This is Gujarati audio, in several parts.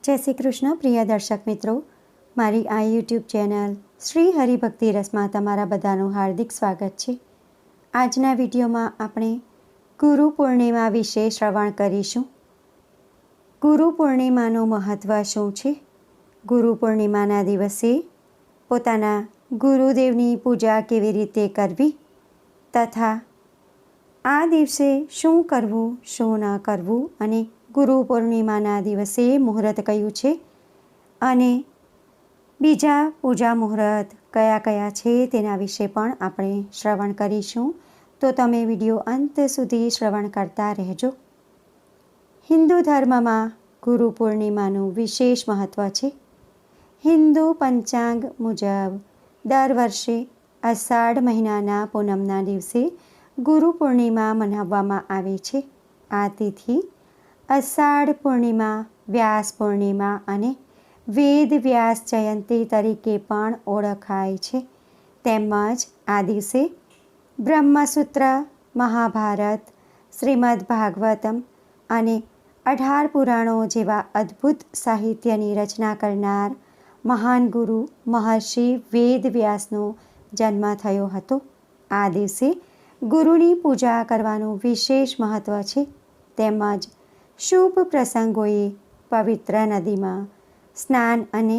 જય શ્રી કૃષ્ણ પ્રિય દર્શક મિત્રો, મારી આ યુટ્યુબ ચેનલ શ્રી હરિભક્તિ રસમાં તમારા બધાનું હાર્દિક સ્વાગત છે. આજના વિડીયોમાં આપણે ગુરુ પૂર્ણિમા વિશે શ્રવણ કરીશું. ગુરુ પૂર્ણિમાનું મહત્ત્વ શું છે? ગુરુ પૂર્ણિમાના દિવસે પોતાના ગુરુદેવની પૂજા કેવી રીતે કરવી તથા આ દિવસે શું કરવું શું ન કરવું અને ગુરુ પૂર્ણિમાના દિવસે મુહૂર્ત કયું છે અને બીજા પૂજા મુહૂર્ત કયા કયા છે તેના વિશે પણ આપણે શ્રવણ કરીશું. તો તમે વિડીયો અંત સુધી શ્રવણ કરતા રહેજો. હિન્દુ ધર્મમાં ગુરુ પૂર્ણિમાનું વિશેષ મહત્ત્વ છે. હિન્દુ પંચાંગ મુજબ દર વર્ષે અષાઢ મહિનાના પૂનમના દિવસે ગુરુ પૂર્ણિમા મનાવવામાં આવે છે. આ તિથિ અષાઢ પૂર્ણિમા, વ્યાસ પૂર્ણિમા અને વેદ વ્યાસ જયંતી તરીકે પણ ઓળખાય છે. તેમજ આ દિવસે બ્રહ્મસૂત્ર, મહાભારત, શ્રીમદ્ ભાગવતમ અને 18 પુરાણો જેવા અદ્ભુત સાહિત્યની રચના કરનાર મહાન ગુરુ મહર્ષિ વેદ વ્યાસનો જન્મ થયો હતો. આ દિવસે ગુરુની પૂજા કરવાનું વિશેષ મહત્ત્વ છે. તેમજ શુભ પ્રસંગોએ પવિત્ર નદીમાં સ્નાન અને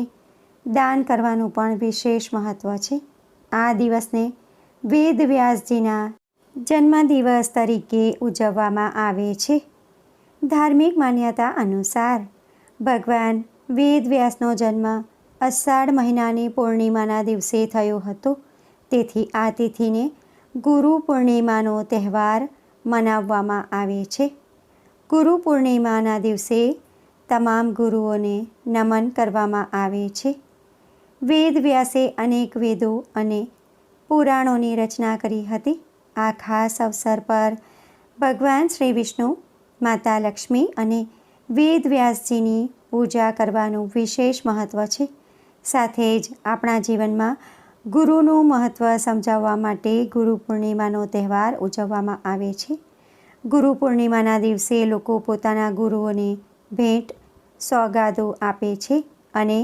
દાન કરવાનું પણ વિશેષ મહત્ત્વ છે. આ દિવસને વેદ વ્યાસજીના જન્મદિવસ તરીકે ઉજવવામાં આવે છે. ધાર્મિક માન્યતા અનુસાર ભગવાન વેદ વ્યાસનો જન્મ અષાઢ મહિનાની પૂર્ણિમાના દિવસે થયો હતો. તેથી આ તિથિને ગુરુ પૂર્ણિમાનો તહેવાર મનાવવામાં આવે છે. ગુરુ પૂર્ણિમાના દિવસે તમામ ગુરુઓને નમન કરવામાં આવે છે. વેદ વ્યાસે અનેક વેદો અને પુરાણોની રચના કરી હતી. આ ખાસ અવસર પર ભગવાન શ્રી વિષ્ણુ, માતા લક્ષ્મી અને વેદ વ્યાસજીની પૂજા કરવાનું વિશેષ મહત્ત્વ છે. સાથે જ આપણા જીવનમાં ગુરુનું મહત્ત્વ સમજાવવા માટે ગુરુ પૂર્ણિમાનો તહેવાર ઉજવવામાં આવે છે. ગુરુ પૂર્ણિમાના દિવસે લોકો પોતાના ગુરુઓને ભેટ સોગાદો આપે છે અને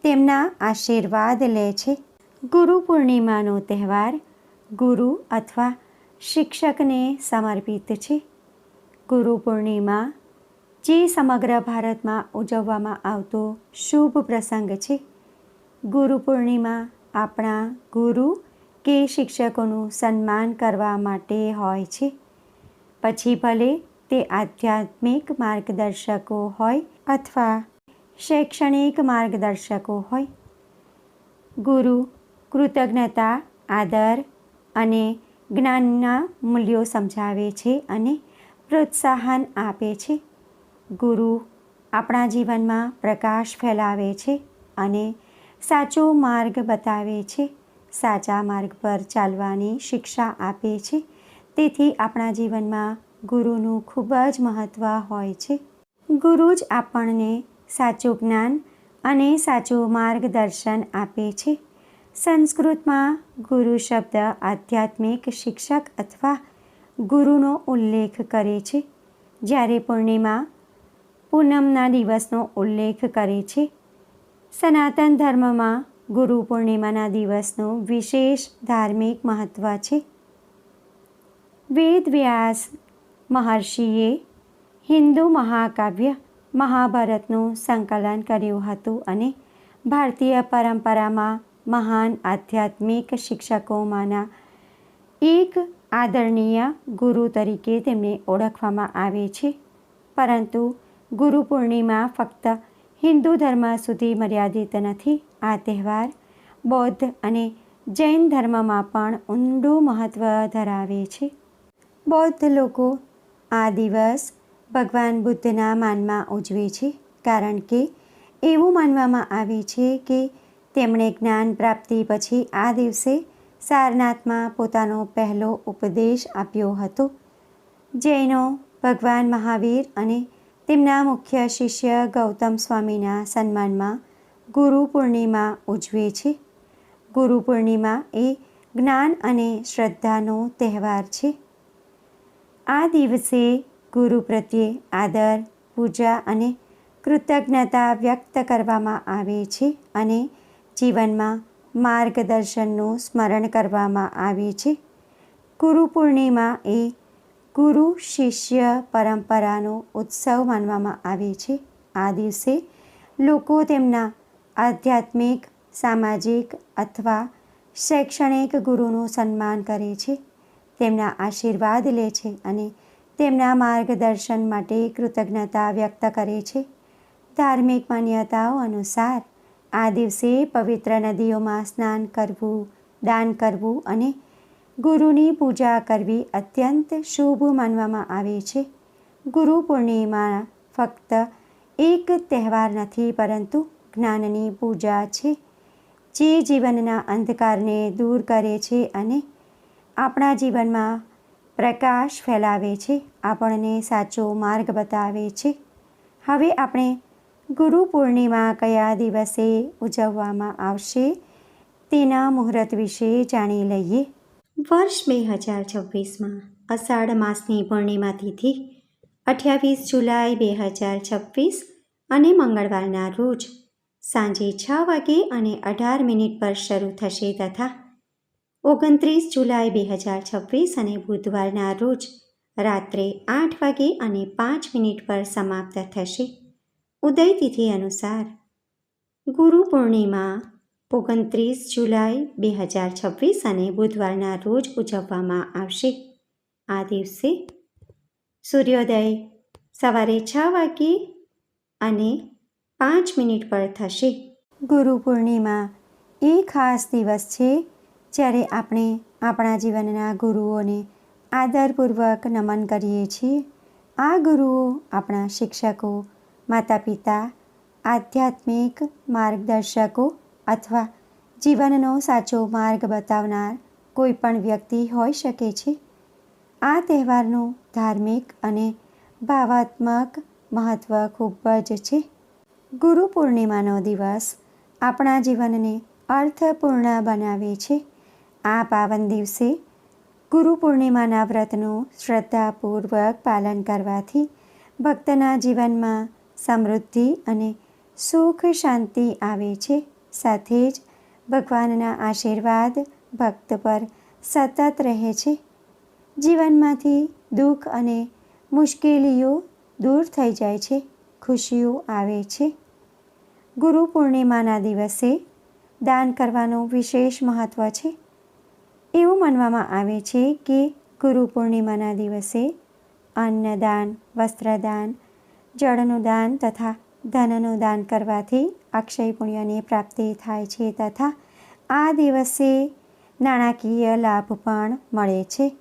તેમના આશીર્વાદ લે છે. ગુરુ પૂર્ણિમાનો તહેવાર ગુરુ અથવા શિક્ષકને સમર્પિત છે. ગુરુ પૂર્ણિમા જે સમગ્ર ભારતમાં ઉજવવામાં આવતો શુભ પ્રસંગ છે. ગુરુ પૂર્ણિમા આપણા ગુરુ કે શિક્ષકોનું સન્માન કરવા માટે હોય છે. પછી ભલે તે આધ્યાત્મિક માર્ગદર્શકો હોય અથવા શૈક્ષણિક માર્ગદર્શકો હોય. ગુરુ કૃતજ્ઞતા, આદર અને જ્ઞાનના મૂલ્યો સમજાવે છે અને પ્રોત્સાહન આપે છે. ગુરુ આપણા જીવનમાં પ્રકાશ ફેલાવે છે અને સાચો માર્ગ બતાવે છે. સાચા માર્ગ પર ચાલવાની શિક્ષા આપે છે. તેથી આપણા જીવનમાં ગુરુનું ખૂબ જ મહત્ત્વ હોય છે. ગુરુ જ આપણને સાચું જ્ઞાન અને સાચું માર્ગદર્શન આપે છે. સંસ્કૃતમાં ગુરુ શબ્દ આધ્યાત્મિક શિક્ષક અથવા ગુરુનો ઉલ્લેખ કરે છે, જ્યારે પૂર્ણિમા પૂનમના દિવસનો ઉલ્લેખ કરે છે. સનાતન ધર્મમાં ગુરુ પૂર્ણિમાના દિવસનું વિશેષ ધાર્મિક મહત્ત્વ છે. વેદ વ્યાસ મહર્ષિએ હિન્દુ મહાકાવ્ય મહાભારતનું સંકલન કર્યું હતું અને ભારતીય પરંપરામાં મહાન આધ્યાત્મિક શિક્ષકોમાંના એક આદરણીય ગુરુ તરીકે તેમને ઓળખવામાં આવે છે. પરંતુ ગુરુ પૂર્ણિમા ફક્ત હિન્દુ ધર્મ સુધી મર્યાદિત નથી. આ તહેવાર બૌદ્ધ અને જૈન ધર્મમાં પણ ઊંડું મહત્ત્વ ધરાવે છે. બૌદ્ધ લોકો આ દિવસ ભગવાન બુદ્ધના માનમાં ઉજવે છે, કારણ કે એવું માનવામાં આવે છે કે તેમણે જ્ઞાન પ્રાપ્તિ પછી આ દિવસે સારનાથમાં પોતાનો પહેલો ઉપદેશ આપ્યો હતો. જૈનો ભગવાન મહાવીર અને તેમના મુખ્ય શિષ્ય ગૌતમ સ્વામીના સન્માનમાં ગુરુ પૂર્ણિમા ઉજવે છે. ગુરુ પૂર્ણિમા એ જ્ઞાન અને શ્રદ્ધાનો તહેવાર છે. આ દિવસે ગુરુ પ્રત્યે આદર, પૂજા અને કૃતજ્ઞતા વ્યક્ત કરવામાં આવે છે અને જીવનમાં માર્ગદર્શનનું સ્મરણ કરવામાં આવે છે. ગુરુ પૂર્ણિમા એ ગુરુ શિષ્ય પરંપરાનો ઉત્સવ માનવામાં આવે છે. આ દિવસે લોકો તેમના આધ્યાત્મિક, સામાજિક અથવા શૈક્ષણિક ગુરુનું સન્માન કરે છે, તેમના આશીર્વાદ લે છે અને તેમના માર્ગદર્શન માટે કૃતજ્ઞતા વ્યક્ત કરે છે. ધાર્મિક માન્યતાઓ અનુસાર આ દિવસે પવિત્ર નદીઓમાં સ્નાન કરવું, દાન કરવું અને ગુરુની પૂજા કરવી અત્યંત શુભ માનવામાં આવે છે. ગુરુ પૂર્ણિમા ફક્ત એક તહેવાર નથી, પરંતુ જ્ઞાનની પૂજા છે, જે જીવનના અંધકારને દૂર કરે છે અને આપણા જીવનમાં પ્રકાશ ફેલાવે છે, આપણને સાચો માર્ગ બતાવે છે. હવે આપણે ગુરુ પૂર્ણિમા કયા દિવસે ઉજવવામાં આવશે તેના મુહૂર્ત વિશે જાણી લઈએ. વર્ષ 2026માં અષાઢ માસની પૂર્ણિમા તિથિ 28 જુલાઈ 2026 અને મંગળવારના રોજ સાંજે 6:18 પર શરૂ થશે તથા 29 જુલાઈ 2026 અને બુધવારના રોજ રાત્રે 8:05 પર સમાપ્ત થશે. ઉદય તિથિ અનુસાર ગુરુ પૂર્ણિમા 29 જુલાઈ 2026 અને બુધવારના રોજ ઉજવવામાં આવશે. આ દિવસે સૂર્યોદય સવારે 6:05 પર થશે. ગુરુ પૂર્ણિમા એ ખાસ દિવસ છે જ્યારે આપણે આપણા જીવનના ગુરુઓને આદરપૂર્વક નમન કરીએ છીએ. આ ગુરુઓ આપણા શિક્ષકો, માતા-પિતા, આધ્યાત્મિક માર્ગદર્શકો અથવા જીવનનો સાચો માર્ગ બતાવનાર કોઈ પણ વ્યક્તિ હોઈ શકે છે. આ તહેવારનું ધાર્મિક અને ભાવાત્મક મહત્ત્વ ખૂબ જ છે. ગુરુ પૂર્ણિમાનો દિવસ આપણા જીવનને અર્થપૂર્ણ બનાવે છે. આ પાવન દિવસે ગુરુ પૂર્ણિમાના વ્રતનું શ્રદ્ધાપૂર્વક પાલન કરવાથી ભક્તના જીવનમાં સમૃદ્ધિ અને સુખ શાંતિ આવે છે. સાથે જ ભગવાનના આશીર્વાદ ભક્ત પર સતત રહે છે. જીવનમાંથી દુઃખ અને મુશ્કેલીઓ દૂર થઈ જાય છે, ખુશીઓ આવે છે. ગુરુ પૂર્ણિમાના દિવસે દાન કરવાનું વિશેષ મહત્ત્વ છે. એવું માનવામાં આવે છે કે ગુરુ પૂર્ણિમાના દિવસે અન્નદાન, વસ્ત્રદાન, જળનું દાન તથા ધનનું દાન કરવાથી અક્ષય પુણ્યની પ્રાપ્તિ થાય છે તથા આ દિવસે નાણાકીય લાભ પણ મળે છે.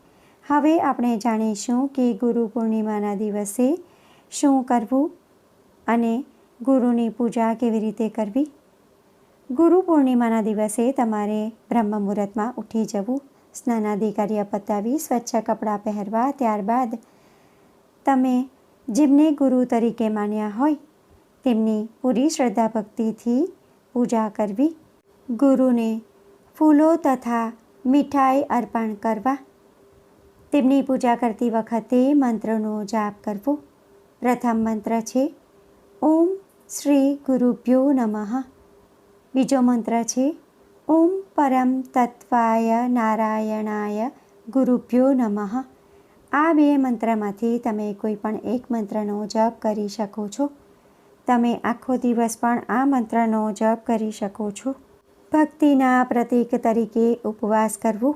હવે આપણે જાણીશું કે ગુરુ પૂર્ણિમાના દિવસે શું કરવું અને ગુરુની પૂજા કેવી રીતે કરવી. ગુરુ પૂર્ણિમાના દિવસે તમારે બ્રહ્મ મુહૂર્તમાં ઉઠી જવું, સ્નાનાદિ કાર્ય પતાવી સ્વચ્છ કપડાં પહેરવા, ત્યારબાદ તમે જેમને ગુરુ તરીકે માન્યા હોય તેમની પૂરી શ્રદ્ધા ભક્તિથી પૂજા કરવી. ગુરુને ફૂલો તથા મીઠાઈ અર્પણ કરવા. તેમની પૂજા કરતી વખતે મંત્રનો જાપ કરવો. પ્રથમ મંત્ર છે ઓમ શ્રી ગુરુભ્યો નમઃ. બીજો મંત્ર છે ઓમ પરમ તત્વાય નારાયણાય ગુરુભ્યો નમઃ. આ બે મંત્રમાંથી તમે કોઈ પણ એક મંત્રનો જપ કરી શકો છો. તમે આખો દિવસ પણ આ મંત્રનો જપ કરી શકો છો. ભક્તિના પ્રતીક તરીકે ઉપવાસ કરવું,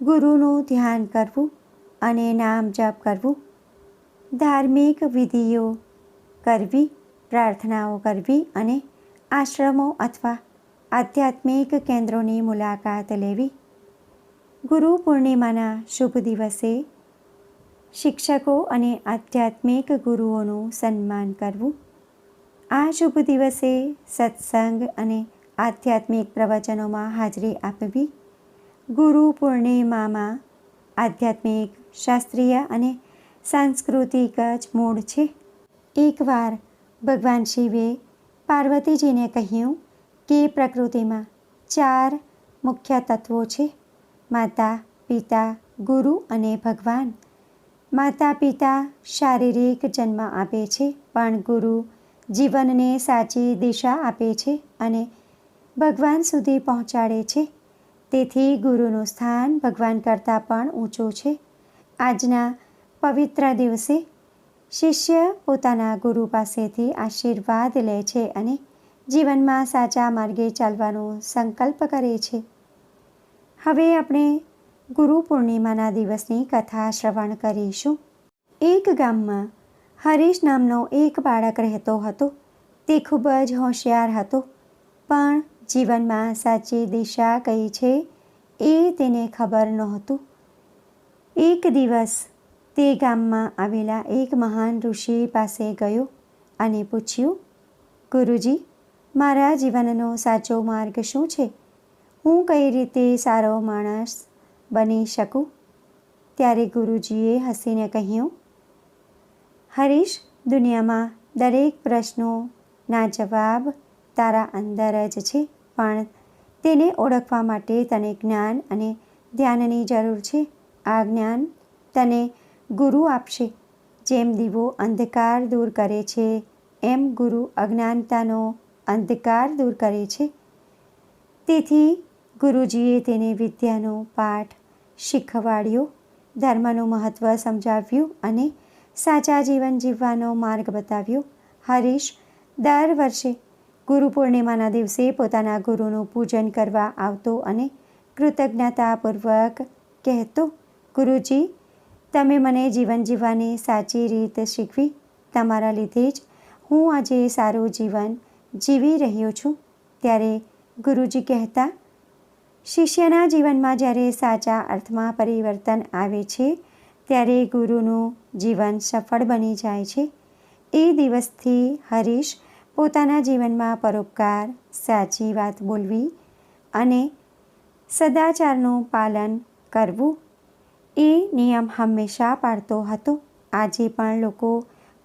ગુરુનું ધ્યાન કરવું અને નામ જપ કરવું, ધાર્મિક વિધિઓ કરવી, પ્રાર્થનાઓ કરવી અને આશ્રમો અથવા આધ્યાત્મિક કેન્દ્રોની મુલાકાત લેવી. ગુરુ પૂર્ણિમાના શુભ દિવસે શિક્ષકો અને આધ્યાત્મિક ગુરુઓનું સન્માન કરવું. આ શુભ દિવસે સત્સંગ અને આધ્યાત્મિક પ્રવચનોમાં હાજરી આપવી. ગુરુ પૂર્ણિમામાં આધ્યાત્મિક, શાસ્ત્રીય અને સાંસ્કૃતિક જ મૂળ છે. એકવાર ભગવાન શિવે પાર્વતીજીને કહ્યું કે પ્રકૃતિમાં 4 મુખ્ય તત્વો છે: માતા, પિતા, ગુરુ અને ભગવાન. માતા પિતા શારીરિક જન્મ આપે છે, પણ ગુરુ જીવનને સાચી દિશા આપે છે અને ભગવાન સુધી પહોંચાડે છે. તેથી ગુરુનું સ્થાન ભગવાન કરતાં પણ ઊંચું છે. આજના પવિત્ર દિવસે શિષ્ય પોતાના ગુરુ પાસેથી આશીર્વાદ લે છે અને જીવનમાં સાચા માર્ગે ચાલવાનો સંકલ્પ કરે છે. હવે આપણે ગુરુ પૂર્ણિમાના દિવસની કથા શ્રવણ કરીશું. એક ગામમાં હરીશ નામનો એક બાળક રહેતો હતો. તે ખૂબ જ હોશિયાર હતો, પણ જીવનમાં સાચી દિશા કઈ છે એ તેને ખબર નહોતું. એક દિવસ તે ગામમાં આવેલા એક મહાન ઋષિ પાસે ગયો અને પૂછ્યું, ગુરુજી, મારા જીવનનો સાચો માર્ગ શું છે? હું કઈ રીતે સારો માણસ બની શકું? ત્યારે ગુરુજીએ હસીને કહ્યું, હરીશ, દુનિયામાં દરેક પ્રશ્નોના જવાબ તારા અંદર જ છે, પણ તેને ઓળખવા માટે તને જ્ઞાન અને ધ્યાનની જરૂર છે. આ જ્ઞાન તને ગુરુ આપશે. જેમ દીવો અંધકાર દૂર કરે છે, એમ ગુરુ અજ્ઞાનતાનો અંધકાર દૂર કરે છે. તેથી ગુરુજીએ તેને વિદ્યાનો પાઠ શીખવાડ્યો, ધર્મનું મહત્ત્વ સમજાવ્યું અને સાચા જીવન જીવવાનો માર્ગ બતાવ્યો. હરીશ દર વર્ષે ગુરુ પૂર્ણિમાના દિવસે પોતાના ગુરુનું પૂજન કરવા આવતો અને કૃતજ્ઞતાપૂર્વક કહેતો, ગુરુજી, તમે મને જીવન જીવવાની સાચી રીત શીખવી. તમારા લીધે જ હું આજે સારું જીવન જીવી રહ્યો છું. ત્યારે ગુરુજી કહેતા, શિષ્યના જીવનમાં જ્યારે સાચા અર્થમાં પરિવર્તન આવે છે, ત્યારે ગુરુનું જીવન સફળ બની જાય છે. એ દિવસથી હરીશ પોતાના જીવનમાં પરોપકાર, સાચી વાત બોલવી અને સદાચારનું પાલન કરવું એ નિયમ હંમેશા પાળતો હતો. આજે પણ લોકો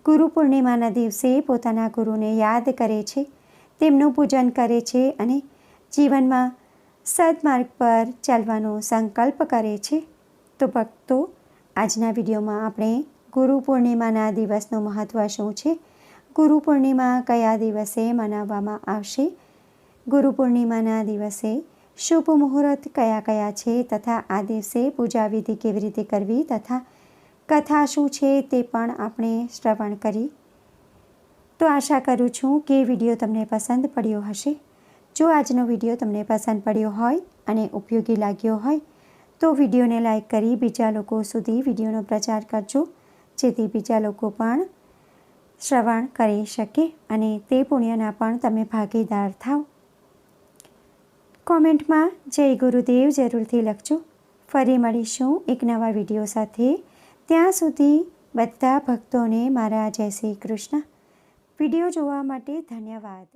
ગુરુ પૂર્ણિમાના દિવસે પોતાના ગુરુને યાદ કરે છે, તેમનું પૂજન કરે છે અને જીવનમાં સદમાર્ગ પર ચાલવાનો સંકલ્પ કરે છે. તો ભક્તો, આજના વિડીયોમાં આપણે ગુરુ પૂર્ણિમાના દિવસનું મહત્ત્વ શું છે, ગુરુ પૂર્ણિમા કયા દિવસે મનાવવામાં આવશે, ગુરુ પૂર્ણિમાના દિવસે શુભ મુહૂર્ત કયા કયા છે તથા આ દિવસે પૂજા વિધિ કેવી રીતે કરવી તથા કથા શું છે તે પણ આપણે શ્રવણ કરી. તો આશા કરું છું કે વિડીયો તમને પસંદ પડ્યો હશે. જો આજનો વિડીયો તમને પસંદ પડ્યો હોય અને ઉપયોગી લાગ્યો હોય તો વિડીયોને લાઈક કરી બીજા લોકો સુધી વિડીયોનો પ્રચાર કરજો, જેથી બીજા લોકો પણ શ્રવણ કરી શકે અને તે પુણ્યના પણ તમે ભાગીદાર થાવ. કોમેન્ટમાં જય ગુરુદેવ જરૂરથી લખજો. ફરી મળીશું એક નવા વિડીયો સાથે. ત્યાં સુધી બધા ભક્તોને મારા જય શ્રી કૃષ્ણ. વિડીયો જોવા માટે ધન્યવાદ.